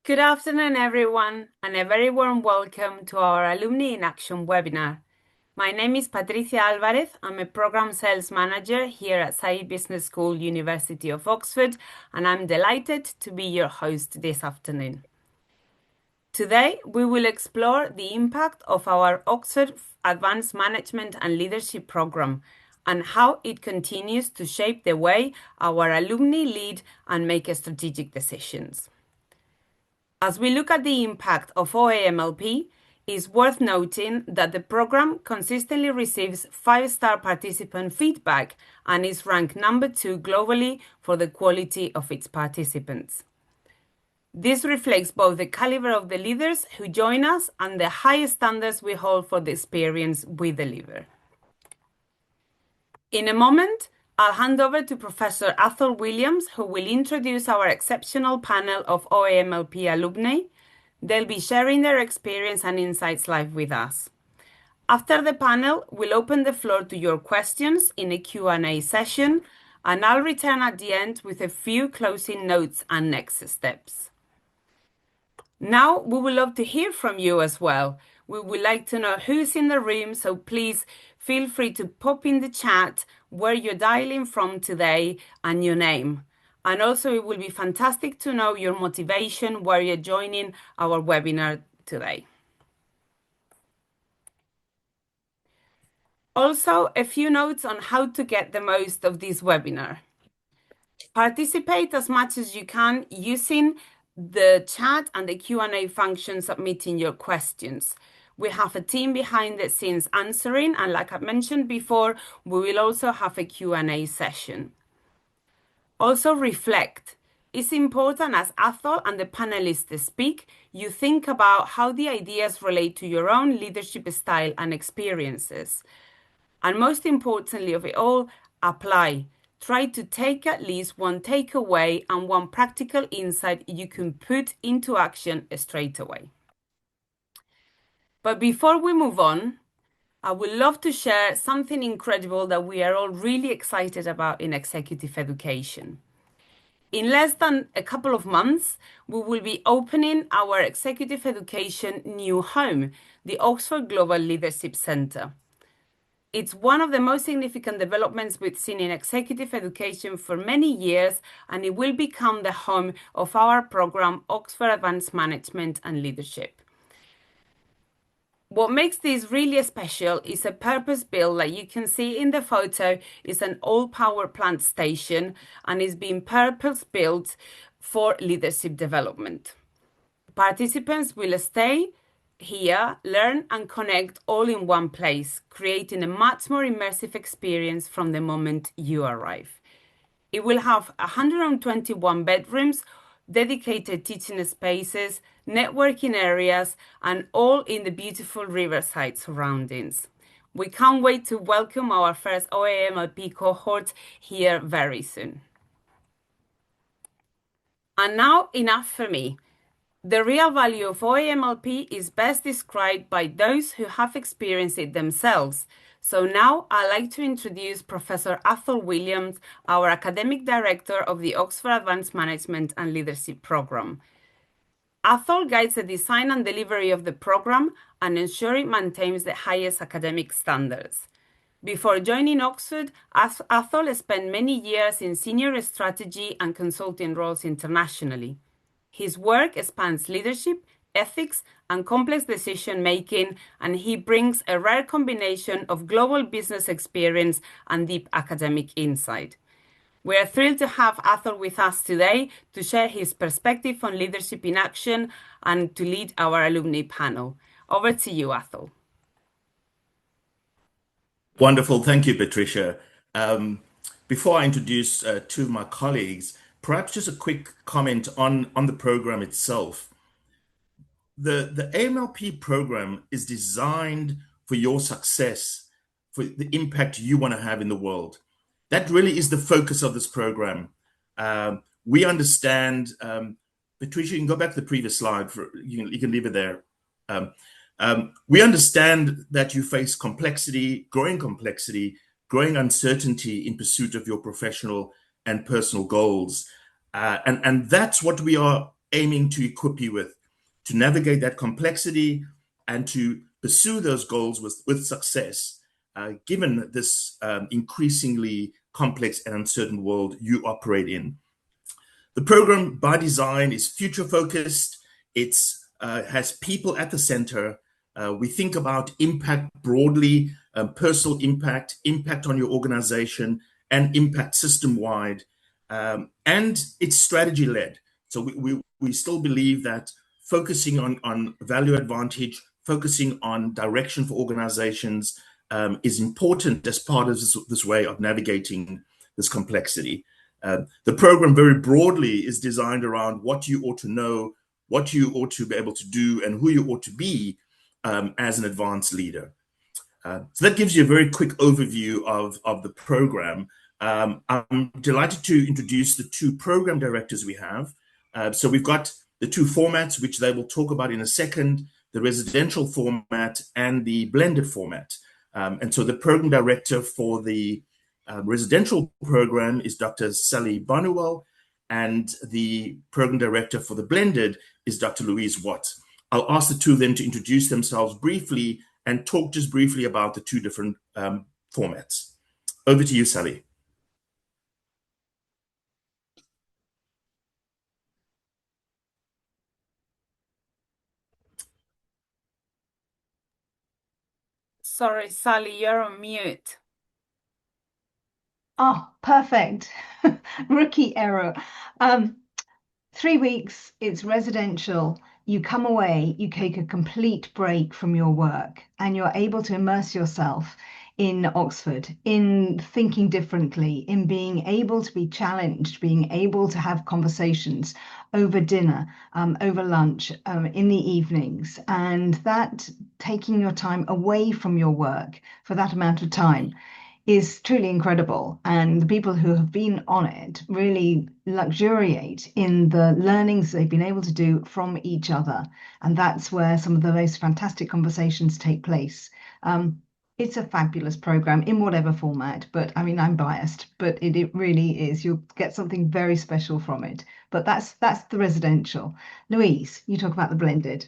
Good afternoon, everyone, and a very warm welcome to our Alumni in Action webinar. My name is Patricia Alvarez. I'm a Program Sales Manager here at Saïd Business School, University of Oxford, and I'm delighted to be your host this afternoon. Today, we will explore the impact of our Oxford Advanced Management and Leadership program and how it continues to shape the way our alumni lead and make strategic decisions. As we look at the impact of OAMLP, it's worth noting that the program consistently receives 5-star participant feedback and is ranked number 2 globally for the quality of its participants. This reflects both the caliber of the leaders who join us and the high standards we hold for the experience we deliver. In a moment, I'll hand over to Professor Athol Williams, who will introduce our exceptional panel of OAMLP alumni. They'll be sharing their experience and insights live with us. After the panel, we'll open the floor to your questions in a Q&A session, and I'll return at the end with a few closing notes and next steps. Now, we would love to hear from you as well. We would like to know who's in the room, so please feel free to pop in the chat where you're dialing from today and your name. And also, it will be fantastic to know your motivation where you're joining our webinar today. Also, a few notes on how to get the most of this webinar. Participate as much as you can using the chat and the Q&A function, submitting your questions. We have a team behind the scenes answering, and like I mentioned before, we will also have a Q&A session. Also reflect. It's important as Athol and the panelists speak, you think about how the ideas relate to your own leadership style and experiences. And most importantly of it all, apply. Try to take at least one takeaway and one practical insight you can put into action straight away. But before we move on, I would love to share something incredible that we are all really excited about in executive education. In less than a couple of months, we will be opening our executive education new home, the Oxford Global Leadership Centre. It's one of the most significant developments we've seen in executive education for many years, and it will become the home of our program, Oxford Advanced Management and Leadership. What makes this really special is a purpose-built, like you can see in the photo, is an all-power plant station and is being purpose-built for leadership development. Participants will stay here, learn and connect all in one place, creating a much more immersive experience from the moment you arrive. It will have 121 bedrooms, dedicated teaching spaces, networking areas, and all in the beautiful riverside surroundings. We can't wait to welcome our first OAMLP cohort here very soon. And now, enough for me. The real value of OAMLP is best described by those who have experienced it themselves. So now I'd like to introduce Professor Athol Williams, our Academic Director of the Oxford Advanced Management and Leadership Program. Athol guides the design and delivery of the program and ensures it maintains the highest academic standards. Before joining Oxford, Athol spent many years in senior strategy and consulting roles internationally. His work spans leadership, ethics, and complex decision-making, and he brings a rare combination of global business experience and deep academic insight. We are thrilled to have Athol with us today to share his perspective on leadership in action and to lead our alumni panel. Over to you, Athol. Wonderful. Thank you, Patricia. Before I introduce two of my colleagues, perhaps just a quick comment on the program itself. The AMLP program is designed for your success, for the impact you want to have in the world. That really is the focus of this program. We understand, Patricia, you can go back to the previous slide, you can leave it there. We understand that you face complexity, growing uncertainty in pursuit of your professional and personal goals. And that's what we are aiming to equip you with to navigate that complexity and to pursue those goals with success, given this increasingly complex and uncertain world you operate in. The program, by design, is future focused. It has people at the center. We think about impact broadly, personal impact, impact on your organization, and impact system wide. And it's strategy led. So we still believe that focusing on value advantage, focusing on direction for organizations is important as part of this way of navigating this complexity. The program very broadly is designed around what you ought to know, what you ought to be able to do, and who you ought to be as an advanced leader. So that gives you a very quick overview of the program. I'm delighted to introduce the two program directors we have. So we've got the two formats, which they will talk about in a second, the residential format and the blended format. And so the program director for the residential program is Dr. Sally Barnwell, and the program director for the blended is Dr. Louise Watt. I'll ask the two of them to introduce themselves briefly and talk just briefly about the two different formats. Over to you, Sally. Sorry, Sally, you're on mute. Oh, perfect. Rookie error. 3 weeks, it's residential. You come away, you take a complete break from your work, and you're able to immerse yourself in Oxford, in thinking differently, in being able to be challenged, being able to have conversations over dinner, over lunch, in the evenings, and that taking your time away from your work for that amount of time is truly incredible. And the people who have been on it really luxuriate in the learnings they've been able to do from each other. And that's where some of the most fantastic conversations take place. It's a fabulous program in whatever format, but I mean, I'm biased, but it really is. You'll get something very special from it. But that's the residential. Louise, you talk about the blended.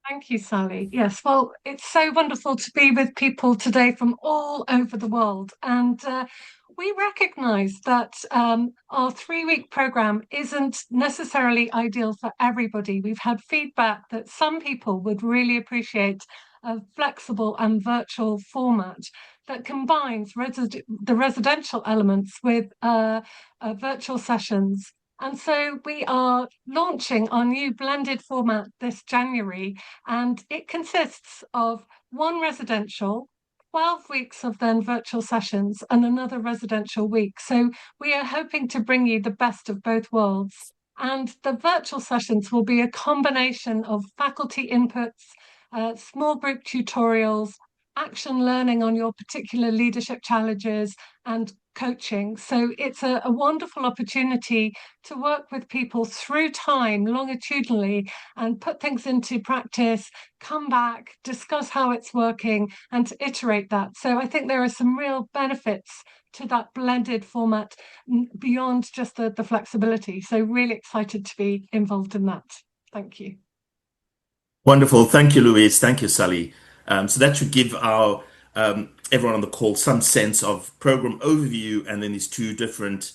Thank you, Sally. Yes, well, it's so wonderful to be with people today from all over the world. And we recognize that our 3 week program isn't necessarily ideal for everybody. We've had feedback that some people would really appreciate a flexible and virtual format that combines the residential elements with virtual sessions. And so we are launching our new blended format this January, and it consists of one residential, 12 weeks of then virtual sessions, and another residential week. So we are hoping to bring you the best of both worlds. And the virtual sessions will be a combination of faculty inputs, small group tutorials, action learning on your particular leadership challenges, and coaching. So it's a wonderful opportunity to work with people through time longitudinally and put things into practice, come back, discuss how it's working, and to iterate that. So I think there are some real benefits to that blended format beyond just the flexibility. So really excited to be involved in that. Thank you. Wonderful. Thank you, Louise. Thank you, Sally. So that should give our everyone on the call some sense of program overview and then these two different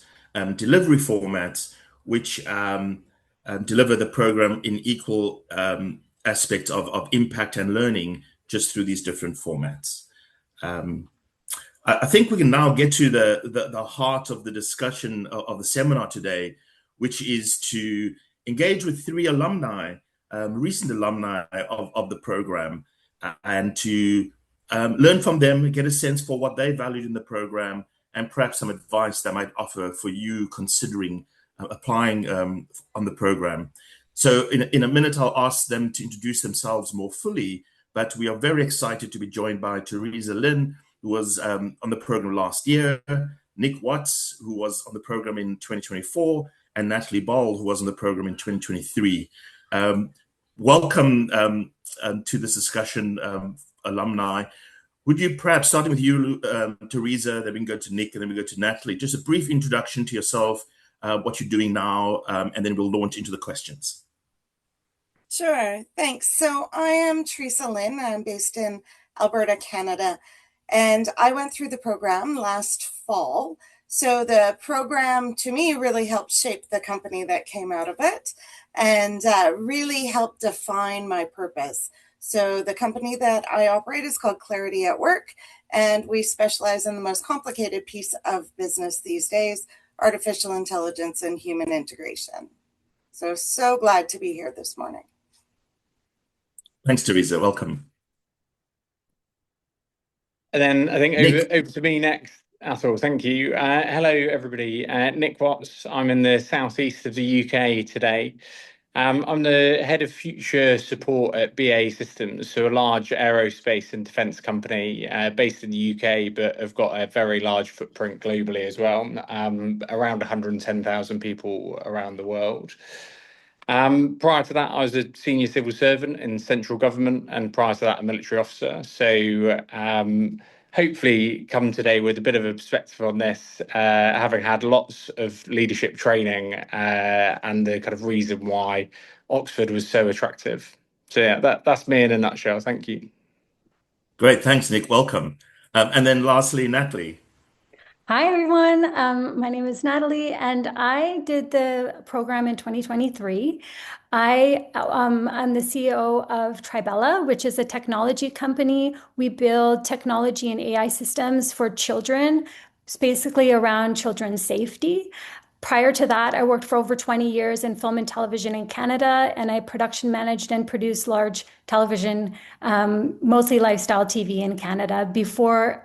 delivery formats, which deliver the program in equal aspects of impact and learning just through these different formats. I think we can now get to the heart of the discussion of the seminar today, which is to engage with three alumni, recent alumni of the program, and to learn from them, get a sense for what they valued in the program, and perhaps some advice they might offer for you considering applying on the program. So in a minute, I'll ask them to introduce themselves more fully, but we are very excited to be joined by Teresa Lynn, who was on the program last year, Nick Watts, who was on the program in 2024, and Natalie Ball, who was on the program in 2023. Welcome to this discussion, alumni. Would you perhaps, starting with you, Teresa, then we can go to Nick, and then we go to Natalie, just a brief introduction to yourself, what you're doing now, and then we'll launch into the questions. Sure, thanks. So I am Teresa Lynn. I'm based in Alberta, Canada, and I went through the program last fall. So the program to me really helped shape the company that came out of it and really helped define my purpose. So the company that I operate is called Clarity at Work, and we specialize in the most complicated piece of business these days, artificial intelligence and human integration. So glad to be here this morning. Thanks, Teresa. Welcome. And then I think Nick. over to me next, Athol. Thank you. Hello, everybody. Nick Watts. I'm in the southeast of the UK today. I'm the head of future support at BAE Systems, so a large aerospace and defence company based in the UK, but have got a very large footprint globally as well, around 110,000 people around the world. Prior to that, I was a senior civil servant in central government, and prior to that, a military officer. So hopefully come today with a bit of a perspective on this, having had lots of leadership training and the kind of reason why Oxford was so attractive. So yeah, that's me in a nutshell. Thank you. Great. Thanks, Nick. Welcome. And then lastly, Natalie. Hi, everyone. My name is Natalie, and I did the program in 2023. I'm the CEO of Tribella, which is a technology company. We build technology and AI systems for children, it's basically around children's safety. Prior to that, I worked for over 20 years in film and television in Canada, and I production managed and produced large television, mostly lifestyle TV in Canada, before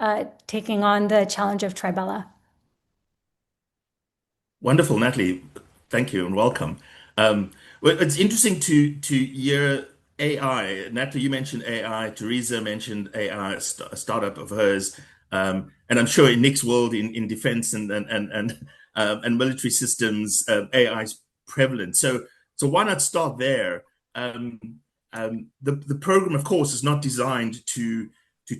taking on the challenge of Tribella. Wonderful, Natalie. Thank you and welcome. Well, it's interesting to hear AI. Natalie, you mentioned AI. Teresa mentioned AI, a startup of hers. And I'm sure in Nick's world, in defense and military systems, AI is prevalent. So why not start there? The program, of course, is not designed to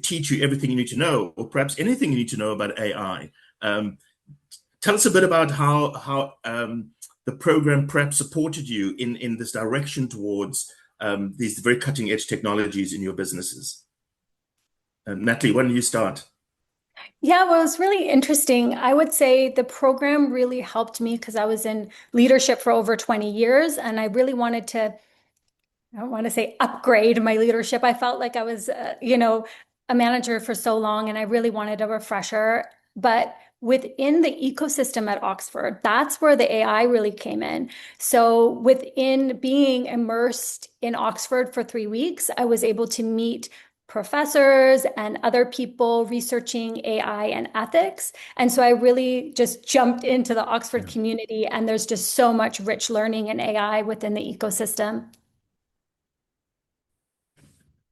teach you everything you need to know, or perhaps anything you need to know about AI. Tell us a bit about how the program perhaps supported you in this direction towards these very cutting edge technologies in your businesses. Natalie, why don't you start? Yeah, well, it's really interesting. I would say the program really helped me because I was in leadership for over 20 years, and I really wanted to, I don't want to say upgrade my leadership. I felt like I was, a manager for so long, and I really wanted a refresher. But within the ecosystem at Oxford, that's where the AI really came in. So within being immersed in Oxford for 3 weeks, I was able to meet professors and other people researching AI and ethics. And so I really just jumped into the Oxford community, and there's just so much rich learning in AI within the ecosystem.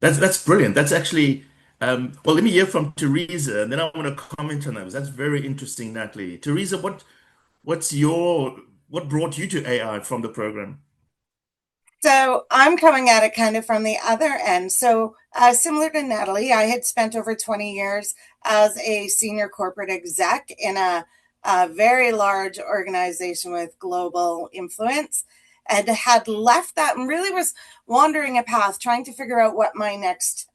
That's brilliant. That's actually well. Let me hear from Teresa, and then I want to comment on those. That's very interesting, Natalie. Teresa, what brought you to AI from the program? So I'm coming at it kind of from the other end. So similar to Natalie, I had spent over 20 years as a senior corporate exec in a very large organization with global influence, and had left that and really was wandering a path, trying to figure out what my next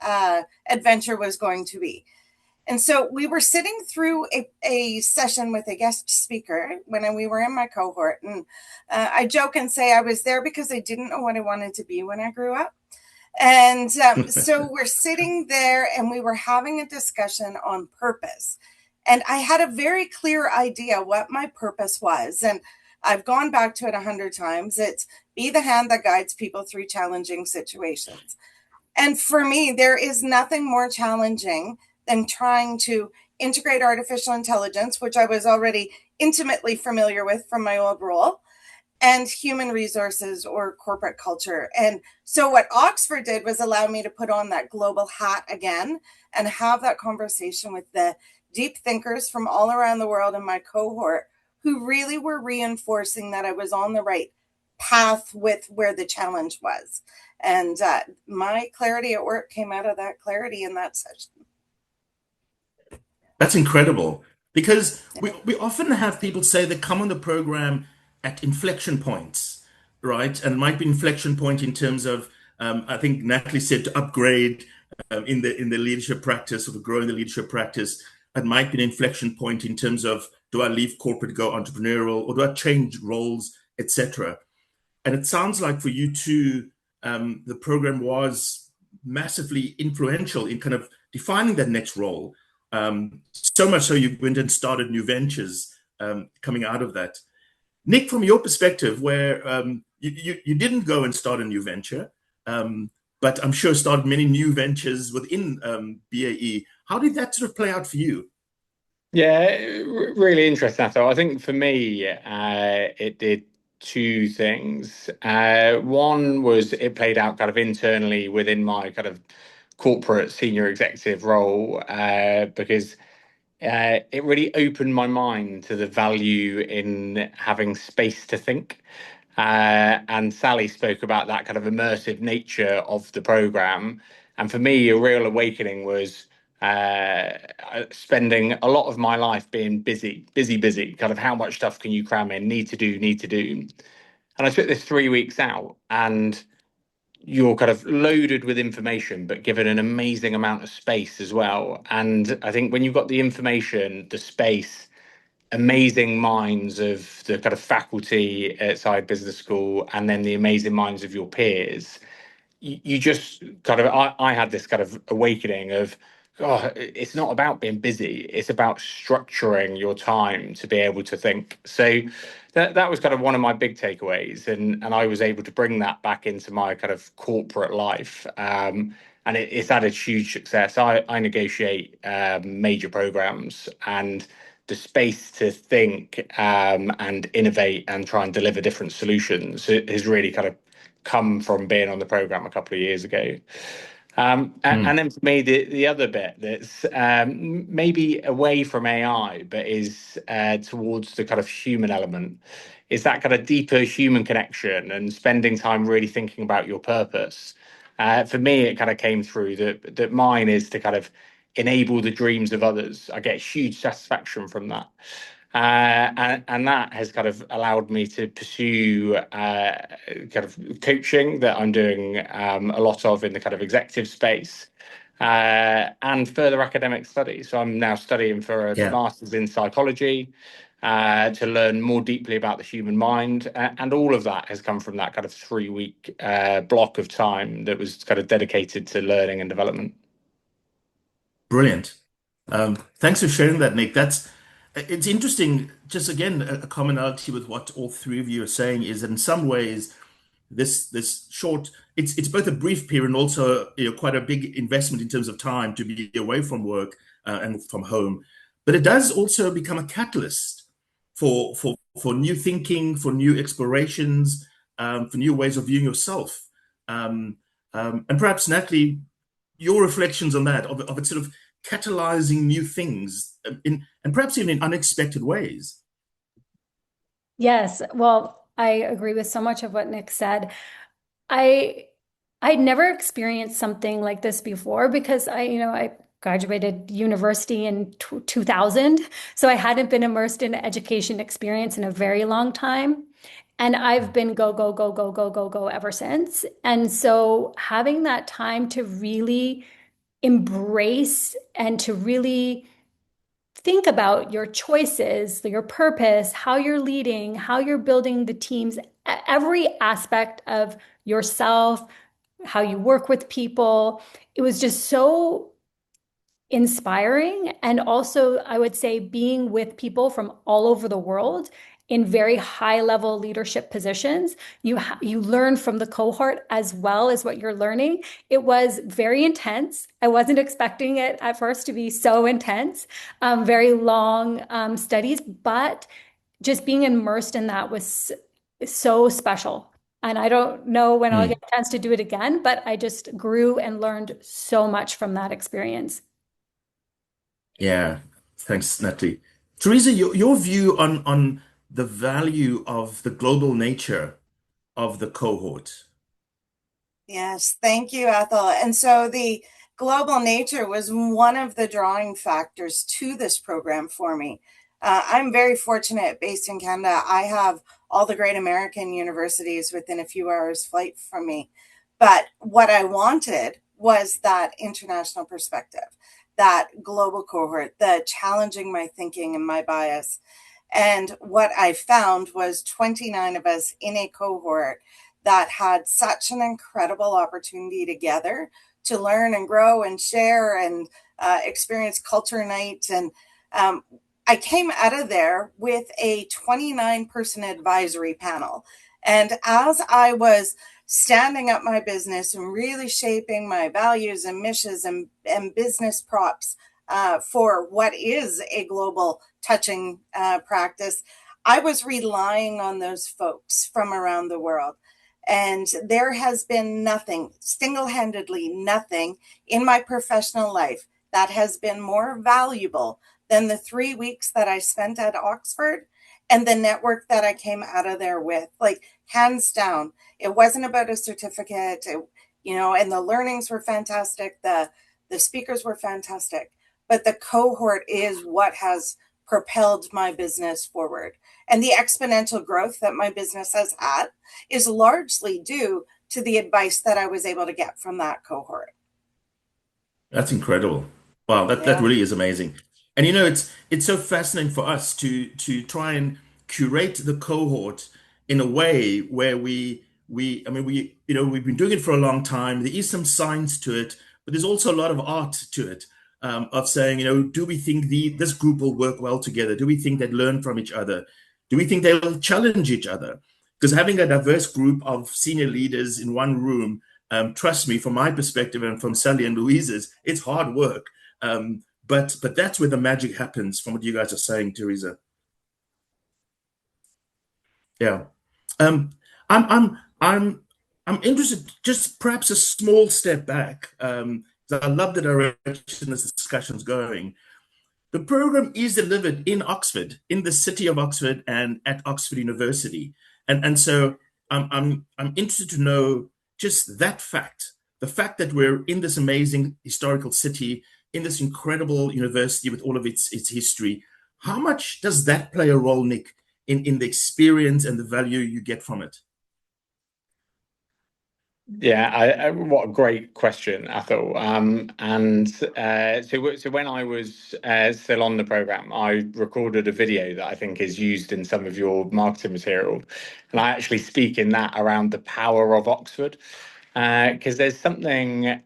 adventure was going to be. And so we were sitting through a session with a guest speaker when we were in my cohort. And I joke and say I was there because I didn't know what I wanted to be when I grew up. And so we're sitting there and we were having a discussion on purpose. And I had a very clear idea what my purpose was. And I've gone back to it 100 times. It's be the hand that guides people through challenging situations. And for me, there is nothing more challenging than trying to integrate artificial intelligence, which I was already intimately familiar with from my old role, and human resources or corporate culture. And so what Oxford did was allow me to put on that global hat again and have that conversation with the deep thinkers from all around the world in my cohort who really were reinforcing that I was on the right path with where the challenge was. And my clarity at work came out of that clarity in that session. That's incredible because we often have people say they come on the program at inflection points. right? And it might be an inflection point in terms of, I think Natalie said to upgrade in the leadership practice or to grow in the leadership practice. It might be an inflection point in terms of, do I leave corporate, go entrepreneurial, or do I change roles, etc. And it sounds like for you too, the program was massively influential in kind of defining that next role. So much so you went and started new ventures coming out of that. Nick, from your perspective, where you didn't go and start a new venture, but I'm sure started many new ventures within BAE. How did that sort of play out for you? Yeah, really interesting, Athol. I think for me, it did two things. One was it played out kind of internally within my kind of corporate senior executive role, because it really opened my mind to the value in having space to think. And Sally spoke about that kind of immersive nature of the program. And for me, a real awakening was spending a lot of my life being busy, kind of how much stuff can you cram in, need to do. And I took this 3 weeks out, and you're kind of loaded with information, but given an amazing amount of space as well. And I think when you've got the information, the space, amazing minds of the kind of faculty at Side Business School, and then the amazing minds of your peers, you just kind of, I had this kind of awakening of, oh, it's not about being busy. It's about structuring your time to be able to think. So that was kind of one of my big takeaways. And I was able to bring that back into my kind of corporate life. And it's had a huge success. I negotiate major programs, and the space to think and innovate and try and deliver different solutions has really kind of come from being on the program a couple of years ago. And then for me, the other bit that's maybe away from AI, but is towards the kind of human element, is that kind of deeper human connection and spending time really thinking about your purpose. For me, it kind of came through that mine is to kind of enable the dreams of others. I get huge satisfaction from that. And that has kind of allowed me to pursue kind of coaching that I'm doing a lot of in the kind of executive space, and further academic study. So I'm now studying for a master's in psychology to learn more deeply about the human mind. And all of that has come from that kind of 3 week block of time that was kind of dedicated to learning and development. Brilliant. Thanks for sharing that, Nick. It's interesting. Just again, a commonality with what all three of you are saying is that in some ways, this short, it's both a brief period and also quite a big investment in terms of time to be away from work and from home. But it does also become a catalyst for new thinking, for new explorations, for new ways of viewing yourself. And perhaps, Natalie, your reflections on that, of it sort of catalyzing new things and perhaps even in unexpected ways. Yes, well, I agree with so much of what Nick said. I'd never experienced something like this before because I graduated university in 2000, so I hadn't been immersed in education experience in a very long time. And I've been go, go, go, go, go, go, go ever since. And so having that time to really embrace and to really think about your choices, your purpose, how you're leading, how you're building the teams, every aspect of yourself, how you work with people. It was just so inspiring. And also, I would say being with people from all over the world in very high level leadership positions, you learn from the cohort as well as what you're learning. It was very intense. I wasn't expecting it at first to be so intense, very long studies, but just being immersed in that was so special. And I don't know when I'll get a chance to do it again, but I just grew and learned so much from that experience. Yeah, thanks, Natalie. Teresa, your view on the value of the global nature of the cohort. Yes, thank you, Ethel. And so the global nature was one of the drawing factors to this program for me. I'm very fortunate based in Canada. I have all the great American universities within a few hours flight from me. But what I wanted was that international perspective, that global cohort, the challenging my thinking and my bias. And what I found was 29 of us in a cohort that had such an incredible opportunity together to learn and grow and share and experience culture night. And I came out of there with a 29-person advisory panel. And as I was standing up my business and really shaping my values and missions and business props for what is a global touching practice, I was relying on those folks from around the world. And there has been nothing, single-handedly nothing in my professional life that has been more valuable than the 3 weeks that I spent at Oxford and the network that I came out of there with. Like, hands down, it wasn't about a certificate, and the learnings were fantastic. The speakers were fantastic, but the cohort is what has propelled my business forward. And the exponential growth that my business has had is largely due to the advice that I was able to get from that cohort. That's incredible. Wow, that really is amazing. And it's so fascinating for us to try and curate the cohort in a way where we've been doing it for a long time. There is some science to it, but there's also a lot of art to it, of saying, do we think this group will work well together? Do we think they'd learn from each other? Do we think they'll challenge each other? Because having a diverse group of senior leaders in one room, trust me, from my perspective and from Sally and Louise's, it's hard work. But that's where the magic happens, from what you guys are saying, Teresa. Yeah. I'm interested, just perhaps a small step back. I love the direction this discussion's going. The program is delivered in Oxford, in the city of Oxford, and at Oxford University. And so I'm interested to know just that fact, the fact that we're in this amazing historical city, in this incredible university with all of its history. How much does that play a role, Nick, in the experience and the value you get from it? Yeah, what a great question, Athol. So when I was still on the program, I recorded a video that I think is used in some of your marketing material, and I actually speak in that around the power of Oxford, because there's something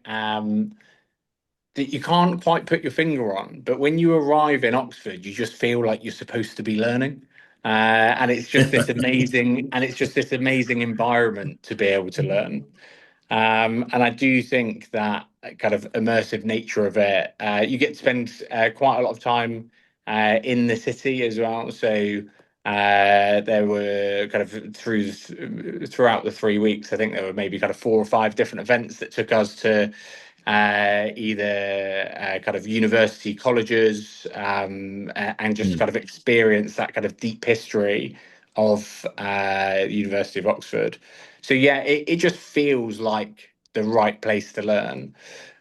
that you can't quite put your finger on, but when you arrive in Oxford, you just feel like you're supposed to be learning. And it's just this amazing, environment to be able to learn. And I do think that kind of immersive nature of it, you get to spend quite a lot of time in the city as well. So there were kind of throughout the 3 weeks, I think there were maybe kind of 4 or 5 different events that took us to either kind of university colleges, and just kind of experience that kind of deep history of the University of Oxford. So yeah, it just feels like the right place to learn.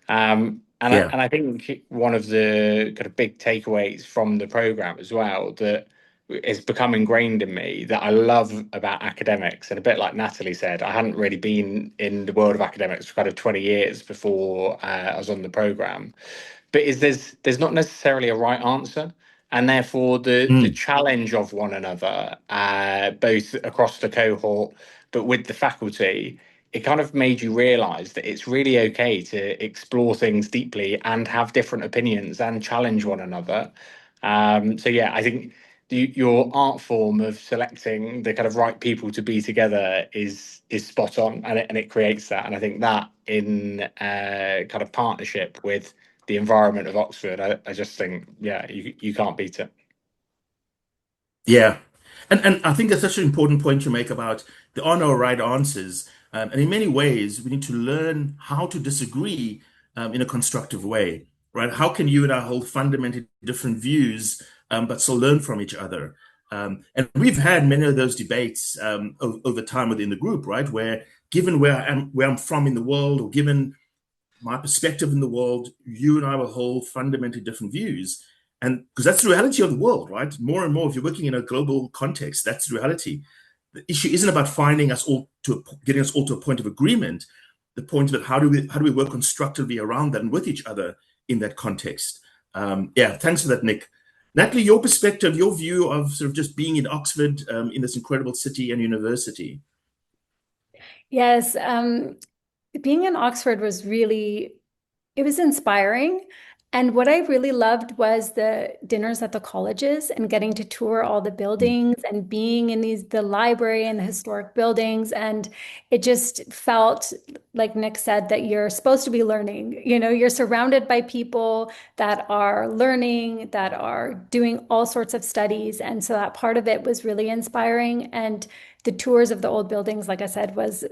And I think one of the kind of big takeaways from the program as well that it's become ingrained in me that I love about academics, and a bit like Natalie said, I hadn't really been in the world of academics for kind of 20 years before I was on the program, but there's not necessarily a right answer, and therefore the challenge of one another, both across the cohort but with the faculty, it kind of made you realize that it's really okay to explore things deeply and have different opinions and challenge one another. So yeah, I think your art form of selecting the kind of right people to be together is spot on, and it creates that. And I think that in kind of partnership with the environment of Oxford, I just think, yeah, you can't beat it. Yeah. And I think that's such an important point you make about there are no right answers. And in many ways, we need to learn how to disagree in a constructive way, right? How can you and I hold fundamentally different views, but still learn from each other? And we've had many of those debates over time within the group, right? Where given where I'm from in the world, or given my perspective in the world, you and I will hold fundamentally different views. And because that's the reality of the world, right? More and more, if you're working in a global context, that's the reality. the issue isn't about finding us all getting us all to a point of agreement. The point of it, how do we work constructively around that and with each other in that context? Yeah, thanks for that, Nick. Natalie, your perspective, your view of sort of just being in Oxford, in this incredible city and university. Yes, being in Oxford was really, it was inspiring. And what I really loved was the dinners at the colleges and getting to tour all the buildings and being in the library and the historic buildings. And it just felt, like Nick said, that you're supposed to be learning. You know, you're surrounded by people that are learning, that are doing all sorts of studies. And so that part of it was really inspiring. And the tours of the old buildings, like I said, was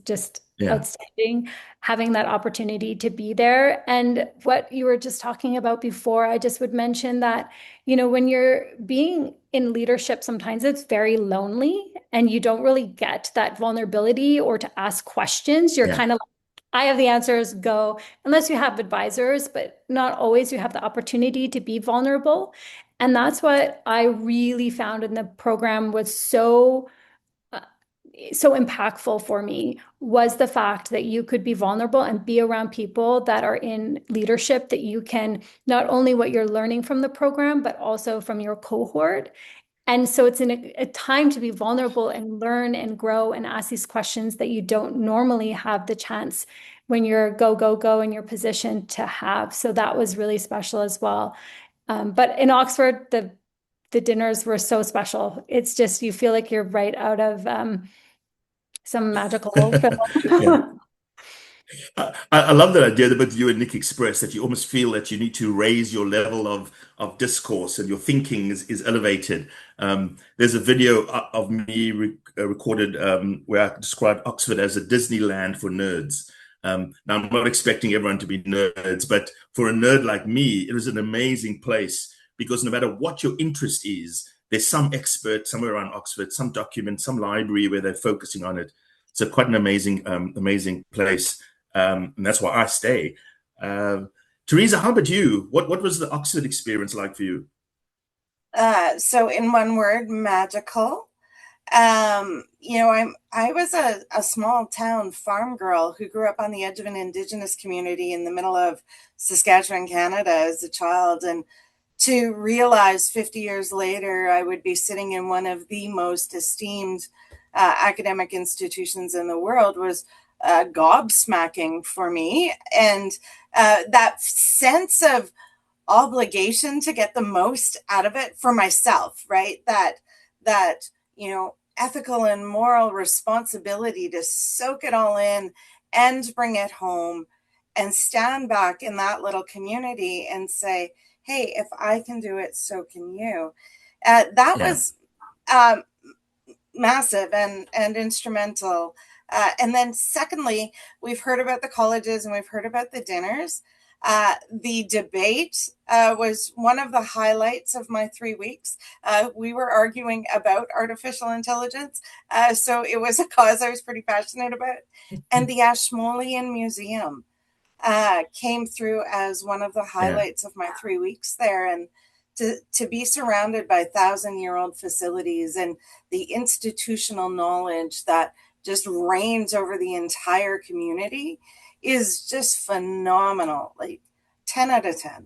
just outstanding, having that opportunity to be there. And what you were just talking about before, I just would mention that, you know, when you're being in leadership, sometimes it's very lonely and you don't really get that vulnerability or to ask questions. You're kind of like, I have the answers, go, unless you have advisors, but not always you have the opportunity to be vulnerable. And that's what I really found in the program was so impactful for me, was the fact that you could be vulnerable and be around people that are in leadership, that you can not only what you're learning from the program, but also from your cohort. And so it's a time to be vulnerable and learn and grow and ask these questions that you don't normally have the chance when you're go in your position to have. So that was really special as well. But in Oxford, the dinners were so special. It's just, you feel like you're right out of some magical film. I love that idea that both you and Nick expressed, that you almost feel that you need to raise your level of discourse and your thinking is elevated. There's a video of me recorded where I described Oxford as a Disneyland for nerds. Now, I'm not expecting everyone to be nerds, but for a nerd like me, it was an amazing place because no matter what your interest is, there's some expert somewhere around Oxford, some document, some library where they're focusing on it. So quite an amazing place. And that's why I stay. Teresa, how about you? What was the Oxford experience like for you? So in one word, magical. You know, I was a small town farm girl who grew up on the edge of an Indigenous community in the middle of Saskatchewan, Canada as a child. And to realize 50 years later, I would be sitting in one of the most esteemed academic institutions in the world was gobsmacking for me. And that sense of obligation to get the most out of it for myself, right? That, you know, ethical and moral responsibility to soak it all in and bring it home and stand back in that little community and say, hey, if I can do it, so can you. That was massive and instrumental. And then secondly, we've heard about the colleges and we've heard about the dinners. The debate was one of the highlights of my 3 weeks. We were arguing about artificial intelligence. So it was a cause I was pretty passionate about. And the Ashmolean Museum came through as one of the highlights of my 3 weeks there. And to be surrounded by 1,000-year-old facilities and the institutional knowledge that just reigns over the entire community is just phenomenal. Like 10 out of 10.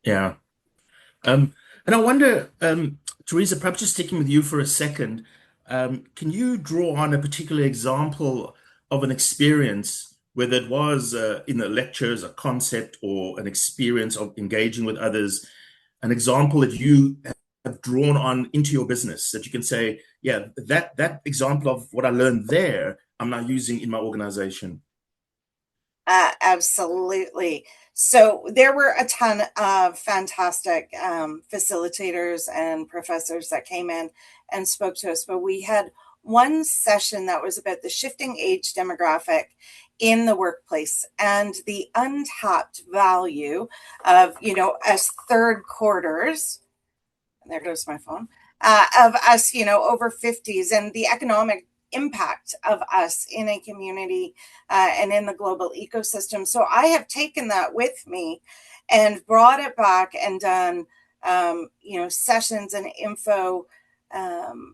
Yeah. And I wonder, Teresa, perhaps just sticking with you for a second, can you draw on a particular example of an experience, whether it was in the lectures, a concept, or an experience of engaging with others, an example that you have drawn on into your business that you can say, yeah, that example of what I learned there, I'm now using in my organization? Absolutely. So there were a ton of fantastic facilitators and professors that came in and spoke to us, but we had one session that was about the shifting age demographic in the workplace and the untapped value of, you know, as third quarters, and there goes my phone, of us, you know, over 50s and the economic impact of us in a community and in the global ecosystem. So I have taken that with me and brought it back and done, you know, sessions and info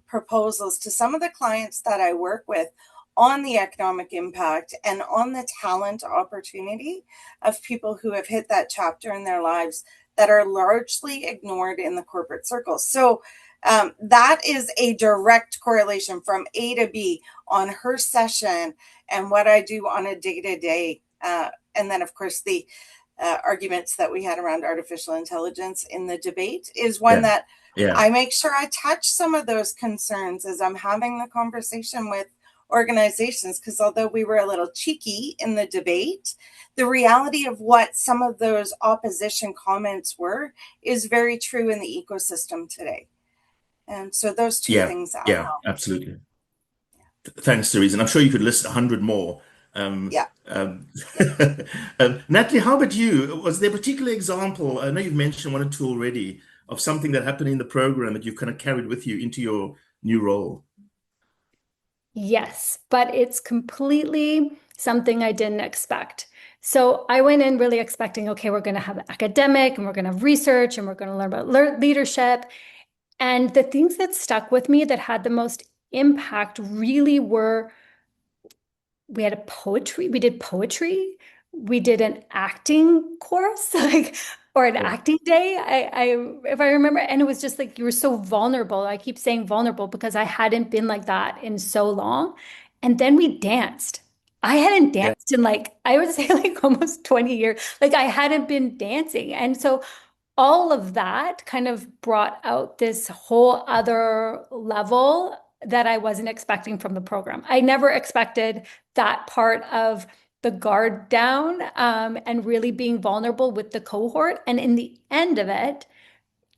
proposals to some of the clients that I work with on the economic impact and on the talent opportunity of people who have hit that chapter in their lives that are largely ignored in the corporate circles. So that is a direct correlation from A to B on her session and what I do on a day-to-day. And then, of course, the arguments that we had around artificial intelligence in the debate is one that I make sure I touch some of those concerns as I'm having the conversation with organizations, because although we were a little cheeky in the debate, the reality of what some of those opposition comments were is very true in the ecosystem today. And so those two things. Absolutely. Thanks, Therese. And I'm sure you could list 100 more. Natalie, how about you? Was there a particular example? I know you've mentioned one or two already of something that happened in the program that you've kind of carried with you into your new role. Yes, but it's completely something I didn't expect. So I went in really expecting, okay, we're going to have academic and we're going to have research and we're going to learn about leadership. And the things that stuck with me that had the most impact really were, we did poetry, we did an acting course, or an acting day. If I remember, and it was just like, you were so vulnerable. I keep saying vulnerable because I hadn't been like that in so long. And then we danced. I hadn't danced in I would say almost 20 years. I hadn't been dancing. And so all of that kind of brought out this whole other level that I wasn't expecting from the program. I never expected that part of the guard down, and really being vulnerable with the cohort. And in the end of it,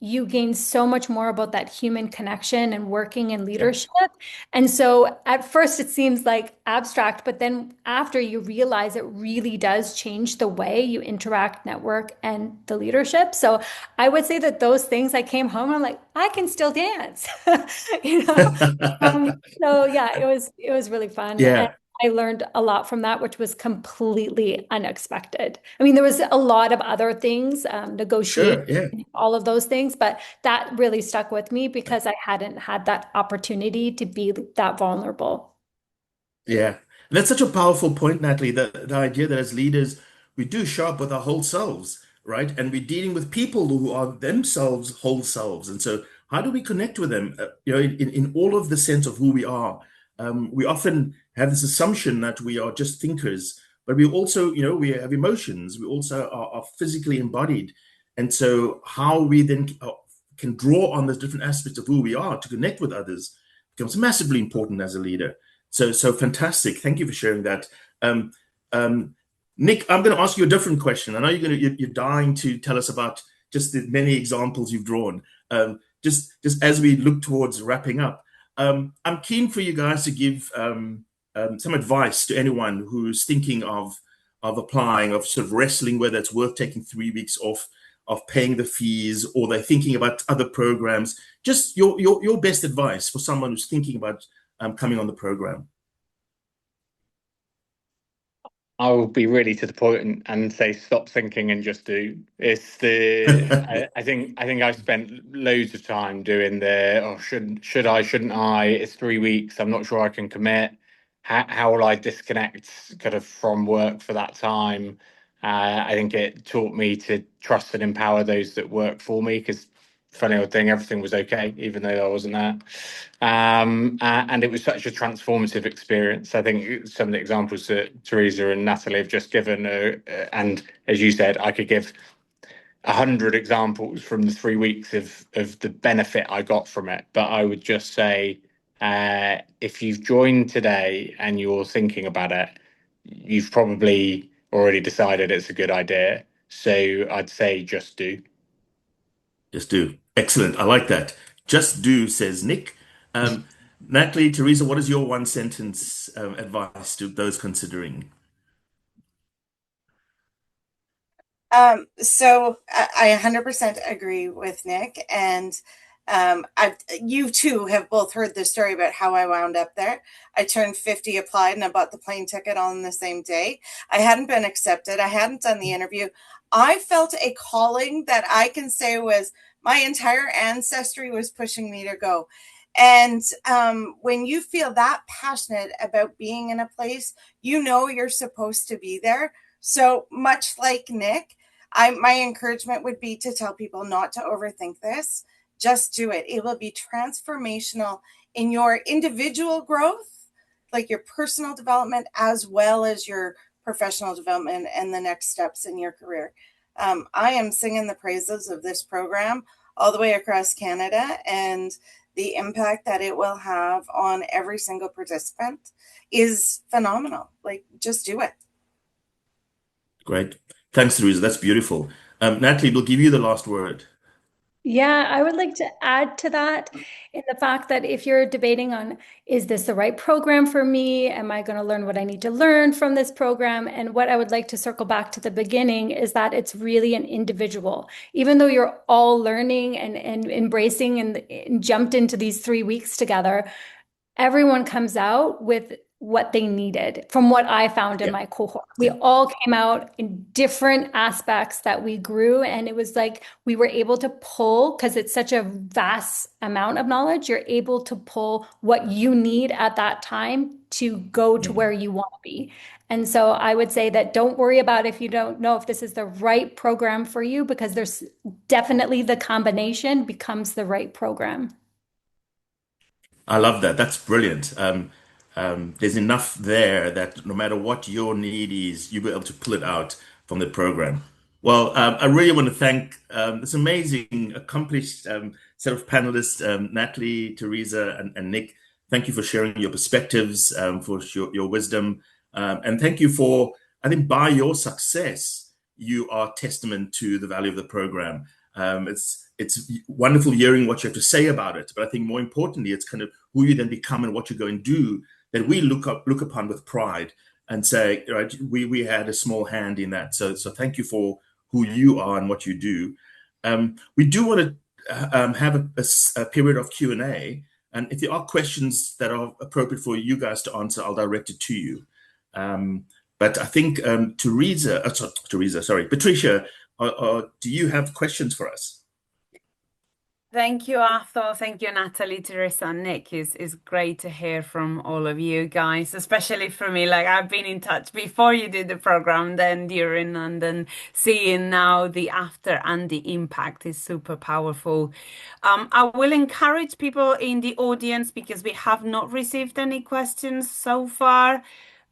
you gain so much more about that human connection and working in leadership. And so at first it seems abstract, but then after you realize it really does change the way you interact, network, and the leadership. So I would say that those things, I came home, I'm like, I can still dance. So yeah, it was really fun. And I learned a lot from that, which was completely unexpected. I mean, there was a lot of other things, negotiating, all of those things, but that really stuck with me because I hadn't had that opportunity to be that vulnerable. Yeah, that's such a powerful point, Natalie, the idea that as leaders, we do show up with our whole selves, right? And we're dealing with people who are themselves whole selves. And so how do we connect with them, in all of the sense of who we are? We often have this assumption that we are just thinkers, but we also, we have emotions. We also are physically embodied. And so how we then can draw on those different aspects of who we are to connect with others becomes massively important as a leader. So fantastic. Thank you for sharing that. Nick, I'm going to ask you a different question. I know you're dying to tell us about just the many examples you've drawn. Just as we look towards wrapping up, I'm keen for you guys to give some advice to anyone who's thinking of applying, of sort of wrestling whether it's worth taking 3 weeks off, of paying the fees, or they're thinking about other programs. Just your best advice for someone who's thinking about coming on the program. I will be really to the point and say stop thinking and just do. It's the I think I've spent loads of time doing should I, shouldn't I? It's 3 weeks. I'm not sure I can commit. How will I disconnect kind of from work for that time? I think it taught me to trust and empower those that work for me, because funny old thing, everything was okay, even though I wasn't there. And it was such a transformative experience. I think some of the examples that Teresa and Natalie have just given, and as you said, I could give 100 examples from the 3 weeks of the benefit I got from it. But I would just say, if you've joined today and you're thinking about it, you've probably already decided it's a good idea. So I'd say just do. Just do. Excellent. I like that. Just do, says Nick. Natalie, Teresa, what is your one sentence advice to those considering? So I 100% agree with Nick, and you two have both heard the story about how I wound up there. I turned 50, applied, and I bought the plane ticket on the same day. I hadn't been accepted. I hadn't done the interview. I felt a calling that I can say was my entire ancestry was pushing me to go. And when you feel that passionate about being in a place, you know you're supposed to be there. So much like Nick, my encouragement would be to tell people not to overthink this. Just do it. It will be transformational in your individual growth, like your personal development, as well as your professional development and the next steps in your career. I am singing the praises of this program all the way across Canada, and the impact that it will have on every single participant is phenomenal. Like, just do it. Great. Thanks, Teresa. That's beautiful. Natalie, we'll give you the last word. Yeah, I would like to add to that in the fact that if you're debating on, is this the right program for me? Am I going to learn what I need to learn from this program? And what I would like to circle back to the beginning is that it's really an individual. Even though you're all learning and embracing and jumped into these 3 weeks together, everyone comes out with what they needed from what I found in my cohort. We all came out in different aspects that we grew. And it was like we were able to pull, because it's such a vast amount of knowledge, you're able to pull what you need at that time to go to where you want to be. And so I would say that don't worry about if you don't know if this is the right program for you, because there's definitely the combination becomes the right program. I love that. That's brilliant. There's enough there that no matter what your need is, you'll be able to pull it out from the program. Well, I really want to thank this amazing, accomplished set of panelists, Natalie, Teresa, and Nick. Thank you for sharing your perspectives, for your wisdom, and thank you for, I think, by your success, you are testament to the value of the program. It's wonderful hearing what you have to say about it, but I think more importantly, it's kind of who you then become and what you go and do that we look upon with pride and say, right, we had a small hand in that. So thank you for who you are and what you do. We do want to have a period of Q&A, and if there are questions that are appropriate for you guys to answer, I'll direct it to you. But I think Patricia, do you have questions for us? Thank you, Athol. Thank you, Natalie, Teresa, and Nick. It's great to hear from all of you guys, especially for me. Like, I've been in touch before you did the program, then during, and then seeing now the after and the impact is super powerful. I will encourage people in the audience, because we have not received any questions so far.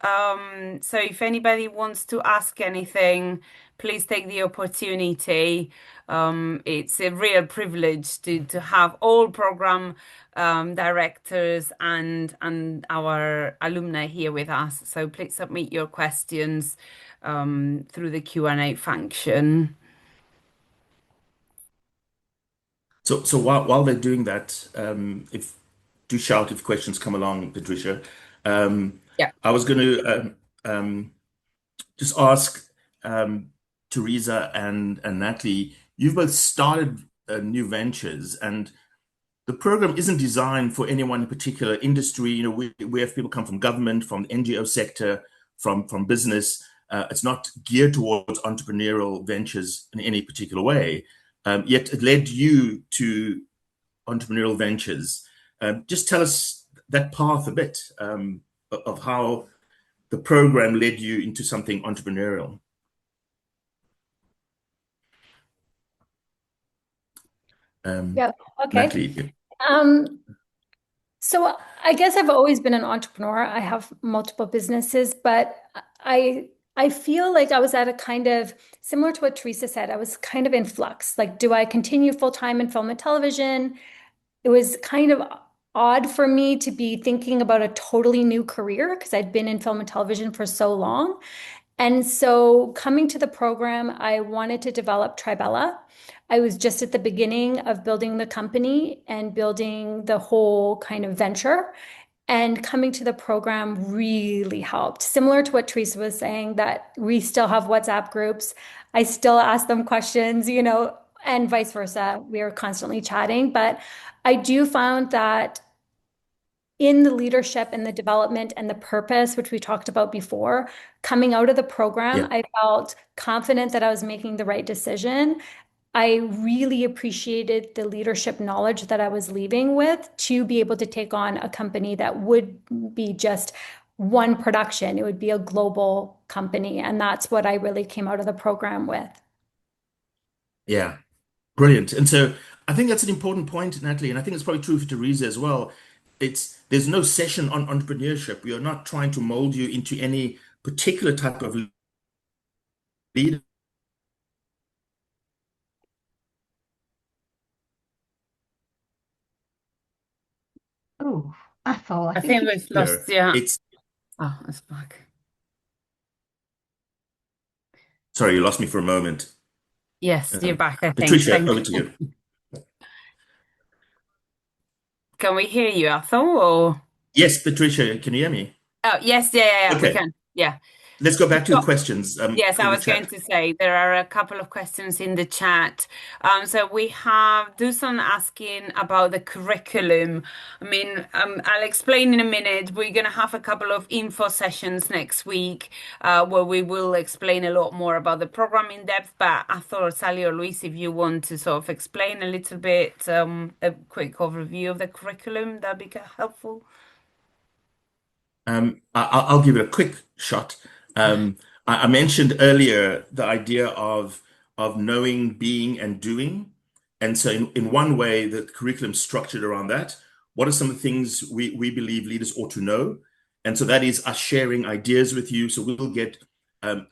So if anybody wants to ask anything, please take the opportunity. It's a real privilege to have all program directors and our alumni here with us. So please submit your questions through the Q&A function. So while they're doing that, if do shout if questions come along, Patricia. Yeah. I was going to just ask Teresa and Natalie, you've both started new ventures, and the program isn't designed for any one particular industry. You know, we have people come from government, from the NGO sector, from business. It's not geared towards entrepreneurial ventures in any particular way. Yet it led you to entrepreneurial ventures. Just tell us that path a bit of how the program led you into something entrepreneurial. Yeah, okay. Natalie. So I guess I've always been an entrepreneur. I have multiple businesses, but I feel like I was at a kind of similar to what Teresa said. I was kind of in flux. Like, do I continue full-time in film and television? It was kind of odd for me to be thinking about a totally new career because I'd been in film and television for so long. And so coming to the program, I wanted to develop Tribella. I was just at the beginning of building the company and building the whole kind of venture. And coming to the program really helped. Similar to what Teresa was saying, that we still have WhatsApp groups. I still ask them questions, you know, and vice versa. We are constantly chatting. But I do find that in the leadership and the development and the purpose, which we talked about before, coming out of the program, I felt confident that I was making the right decision. I really appreciated the leadership knowledge that I was leaving with to be able to take on a company that would be just one production. It would be a global company. And that's what I really came out of the program with. Yeah, brilliant. And so I think that's an important point, Natalie, and I think it's probably true for Teresa as well. There's no session on entrepreneurship. We are not trying to mold you into any particular type of leader. Oh, Athol, I I think think you. we've lost, yeah. It's Oh, it's back. sorry, you lost me for a moment. Yes, you're back, I think. Patricia, Thank over to you. you. Can we hear you, Athol? Or Yes, Patricia, can you hear me? oh, yes, yeah, we Okay, can. Yeah. let's go back to the So, questions yes, I in the was going chat. to say there are a couple of questions in the chat. So we have Dusan asking about the curriculum. I mean, I'll explain in a minute. We're going to have a couple of info sessions next week where we will explain a lot more about the program in depth. But Arthur, Sally, or Luis, if you want to sort of explain a little bit, a quick overview of the curriculum, that'd be helpful. I'll give it a quick shot. I mentioned earlier the idea of knowing, being, and doing. And so, in one way, the curriculum is structured around that. What are some of the things we believe leaders ought to know? And so that is us sharing ideas with you. So we'll get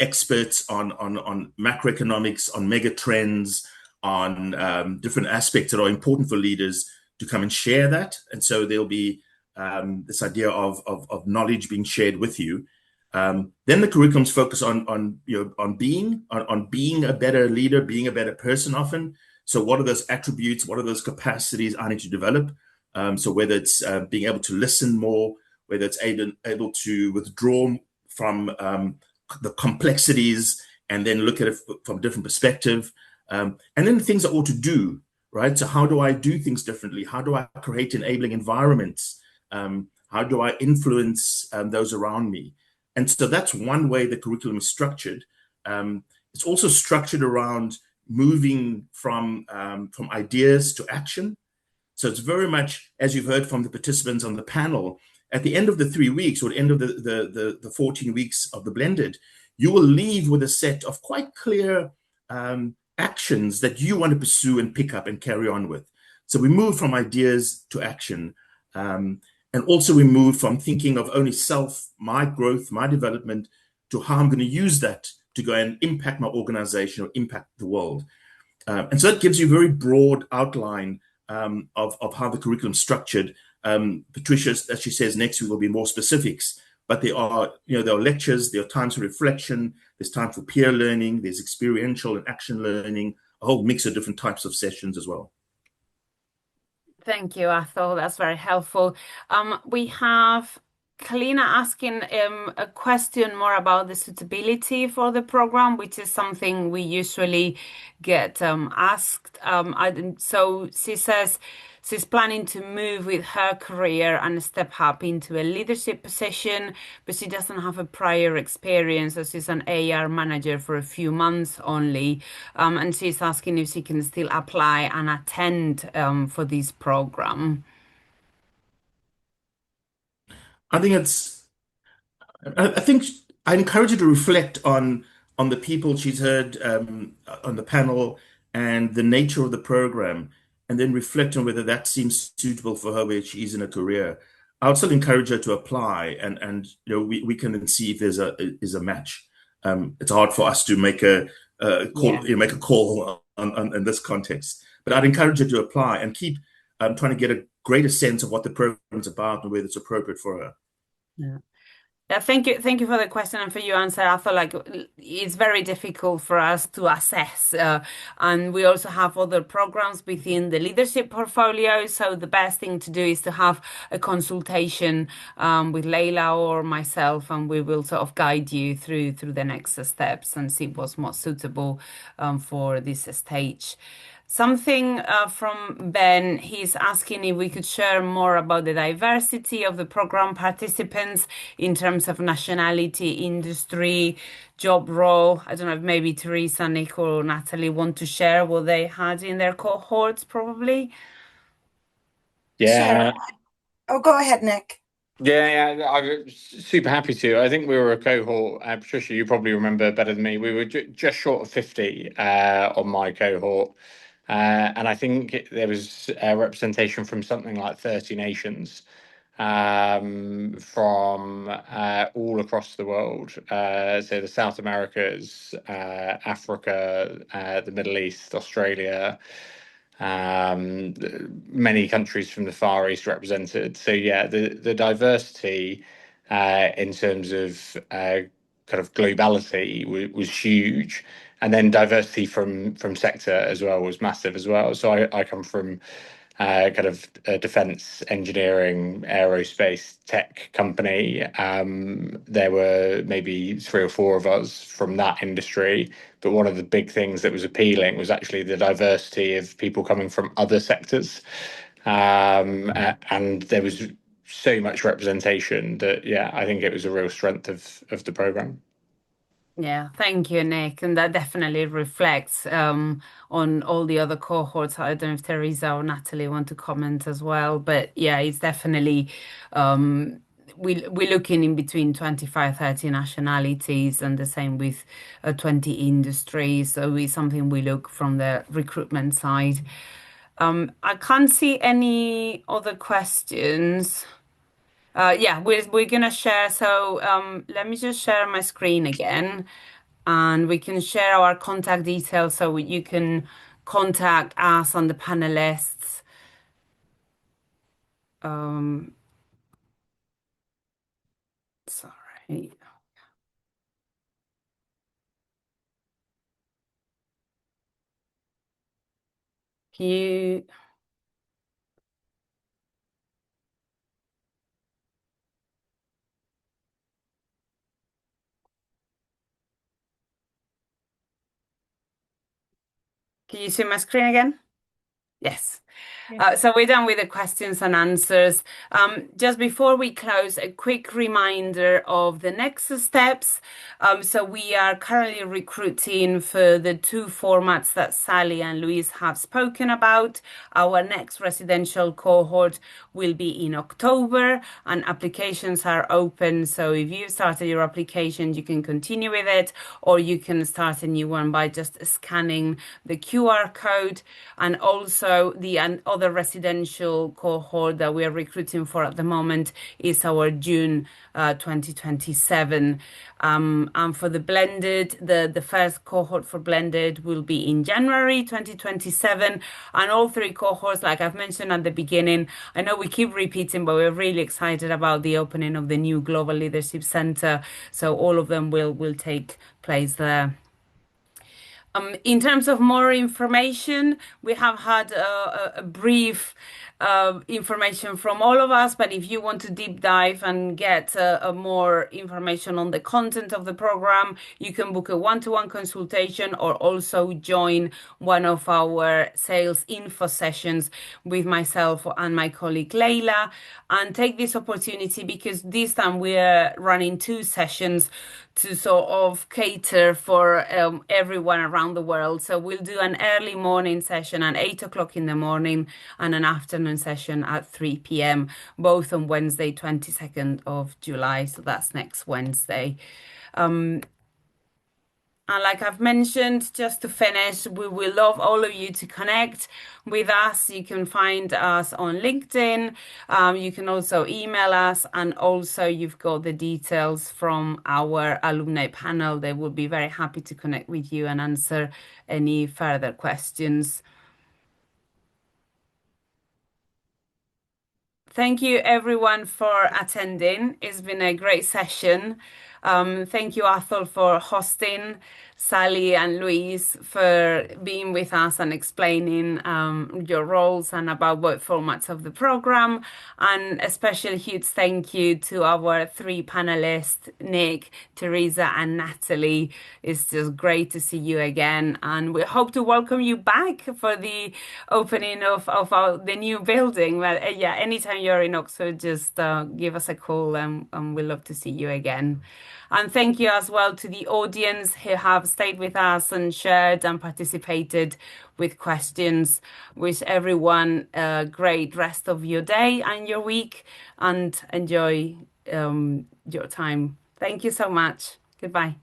experts on macroeconomics, on mega trends, on different aspects that are important for leaders to come and share that. And so there'll be this idea of knowledge being shared with you. Then the curriculums focus on being a better leader, being a better person often. So what are those attributes? What are those capacities I need to develop? So whether it's being able to listen more, whether it's able to withdraw from the complexities and then look at it from a different perspective. And then the things I ought to do, right? So how do I do things differently? How do I create enabling environments? How do I influence those around me? And so that's one way the curriculum is structured. It's also structured around moving from ideas to action. So it's very much, as you've heard from the participants on the panel, at the end of the 3 weeks or the end of the 14 weeks of the blended, you will leave with a set of quite clear actions that you want to pursue and pick up and carry on with. So we move from ideas to action. And also we move from thinking of only self, my growth, my development, to how I'm going to use that to go and impact my organization or impact the world. And so that gives you a very broad outline of how the curriculum is structured. Patricia, as she says, next week will be more specifics. But there are lectures, there are times for reflection, there's time for peer learning, there's experiential and action learning, a whole mix of different types of sessions as well. Thank you, Athol. That's very helpful. We have Kalina asking a question more about the suitability for the program, which is something we usually get asked. So she says she's planning to move with her career and step up into a leadership position, but she doesn't have a prior experience as she's an AR manager for a few months only. And she's asking if she can still apply and attend for this program. I think I encourage you to reflect on the people she's heard on the panel and the nature of the program, and then reflect on whether that seems suitable for her where she is in her career. I would still encourage her to apply, and we can then see if there's a match. It's hard for us to make a call, Yeah. make a call on this context, but I'd encourage her to apply and keep trying to get a greater sense of what the program's about and whether it's appropriate for her. Yeah. Yeah, thank you for the question and for your answer. I feel like it's very difficult for us to assess, and we also have other programs within the leadership portfolio. So the best thing to do is to have a consultation with Leila or myself, and we will sort of guide you through the next steps and see what's most suitable for this stage. Something from Ben, he's asking if we could share more about the diversity of the program participants in terms of nationality, industry, job role. I don't know if maybe Teresa, Nick, or Natalie want to share what they had in their cohorts, probably. Yeah. Sure. Oh, go ahead, Nick. Yeah, I'm super happy to. I think we were a cohort. Patricia, you probably remember better than me. We were just short of 50 on my cohort. And I think there was a representation from something like 30 nations from all across the world. So the South Americas, Africa, the Middle East, Australia, many countries from the Far East represented. So yeah, the diversity in terms of kind of globality was huge, and then diversity from sector as well was massive as well. So I come from kind of a defense engineering aerospace tech company. There were maybe 3 or 4 of us from that industry, but one of the big things that was appealing was actually the diversity of people coming from other sectors. And there was so much representation that, yeah, I think it was a real strength of the program. Yeah, thank you, Nick. And that definitely reflects on all the other cohorts. I don't know if Teresa or Natalie want to comment as well, but yeah, it's definitely we're looking in between 25, 30 nationalities and the same with 20 industries. So it's something we look from the recruitment side. I can't see any other questions. Yeah, we're gonna share. So let me just share my screen again, and we can share our contact details so you can contact us on the panelists. Sorry. Can you? Can you see my screen again? Yes. So we're done with the questions and answers. Just before we close, a quick reminder of the next steps. So we are currently recruiting for the 2 formats that Sally and Louise have spoken about. Our next residential cohort will be in October, and applications are open. So if you've started your application, you can continue with it, or you can start a new one by just scanning the QR code. And also the other residential cohort that we are recruiting for at the moment is our June 2027. And for the blended, the first cohort for blended will be in January 2027. And all 3 cohorts, like I've mentioned at the beginning, I know we keep repeating, but we're really excited about the opening of the new Global Leadership Center. So all of them will take place there. In terms of more information, we have had a brief information from all of us, but if you want to deep dive and get more information on the content of the program, you can book a one-to-one consultation or also join one of our sales info sessions with myself and my colleague Leila, and take this opportunity because this time we're running 2 sessions to sort of cater for everyone around the world. So we'll do an early morning session at 8 o'clock in the morning and an afternoon session at 3 p.m., both on Wednesday, 22nd of July. So that's next Wednesday. And like I've mentioned, just to finish, we will love all of you to connect with us. You can find us on LinkedIn. You can also email us, and also you've got the details from our alumni panel. They will be very happy to connect with you and answer any further questions. Thank you everyone for attending. It's been a great session. Thank you, Athol, for hosting, Sally and Luis for being with us and explaining your roles and about both formats of the program. And a special huge thank you to our three panelists, Nick, Teresa, and Natalie. It's just great to see you again. And we hope to welcome you back for the opening of the new building. But yeah, anytime you're in Oxford, just give us a call and we'd love to see you again. And thank you as well to the audience who have stayed with us and shared and participated with questions. Wish everyone a great rest of your day and your week and enjoy your time. Thank you so much. Goodbye.